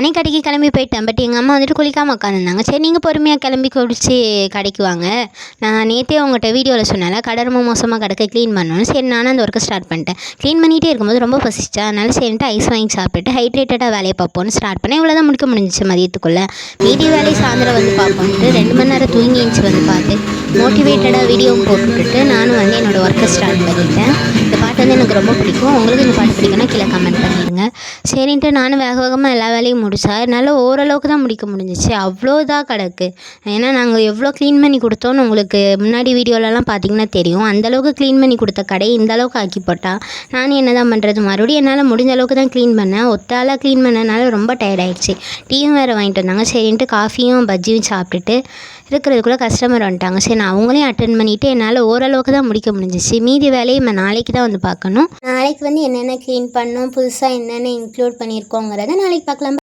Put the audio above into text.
நானே கடைக்கு கிளம்பி போயிட்டேன். பட் எங்கள் அம்மா வந்துட்டு குளிக்காமல் உட்காந்துருந்தாங்க. சரி நீங்கள் பொறுமையாக கிளம்பி குளிச்சு கடைக்கு வாங்க, நான் நேற்றே உங்கள்கிட்ட வீடியோவில் சொன்னேன்ல கடை ரொம்ப மோசமாக கிடக்க க்ளீன் பண்ணணும்னு. சரி நானும் அந்த ஒர்க்கை ஸ்டார்ட் பண்ணிட்டேன். க்ளீன் பண்ணிகிட்டே இருக்கும்போது ரொம்ப பசிச்சா, அதனால சரின்ட்டு ஐஸ் வாங்கி சாப்பிட்டுட்டு ஹைட்ரேட்டடாக வேலையை பார்ப்போன்னு ஸ்டார்ட் பண்ணேன். இவ்வளோ தான் முடிக்க முடிஞ்சிச்சு மதியத்துக்குள்ளே. மீதி வேலையை சாயந்தரம் வந்து பார்ப்போன்ட்டு 2 மணி நேரம் தூங்கி எழுந்துச்சி வந்து பார்த்து மோட்டிவேட்டடாக வீடியோவும் போட்டுவிட்டு நானும் வந்து என்னோடய ஒர்க்கை ஸ்டார்ட் பண்ணிட்டேன். இந்த பாட்டு வந்து எனக்கு ரொம்ப பிடிக்கும். உங்களுக்கு இந்த பாட்டு பிடிக்குன்னா கீழே கமெண்ட் பண்ணிடுங்க. சரின்ட்டு நானும் வேக வேகமாக எல்லா வேலையும் முடித்தா என்னால் ஓரளவுக்கு தான் முடிக்க முடிஞ்சிச்சு. அவ்வளோ இதாக கிடக்கு. ஏன்னா நாங்கள் எவ்வளோ க்ளீன் பண்ணி கொடுத்தோன்னு உங்களுக்கு முன்னாடி வீடியோலலாம் பார்த்தீங்கன்னா தெரியும். அந்தளவுக்கு க்ளீன் பண்ணி கொடுத்த கடையை இந்தளவுக்கு ஆக்கி போட்டால் நானும் என்ன தான் பண்ணுறது. மறுபடியும் என்னால் முடிஞ்ச அளவுக்கு தான் க்ளீன் பண்ணேன். ஒத்தாலாக க்ளீன் பண்ணனால ரொம்ப டயர்டாயிடுச்சு. டீயும் வேறு வாங்கிட்டு வந்தாங்க. சரின்ட்டு காஃபியும் பஜ்ஜியும் சாப்பிட்டுட்டு இருக்கிறதுக்குள்ளே கஸ்டமர் வந்துட்டாங்க. சரி நான் அவங்களையும் அட்டென்ட் பண்ணிவிட்டு என்னால் ஓரளவுக்கு தான் முடிக்க முடிஞ்சிச்சு. மீதி வேலையை நம்ம நாளைக்கு தான் வந்து பார்க்கணும். நாளைக்கு வந்து என்னென்ன க்ளீன் பண்ணோம், புதுசாக என்னென்ன இன்க்ளூட் பண்ணியிருக்கோங்கிறத நாளைக்கு பார்க்கலாம்.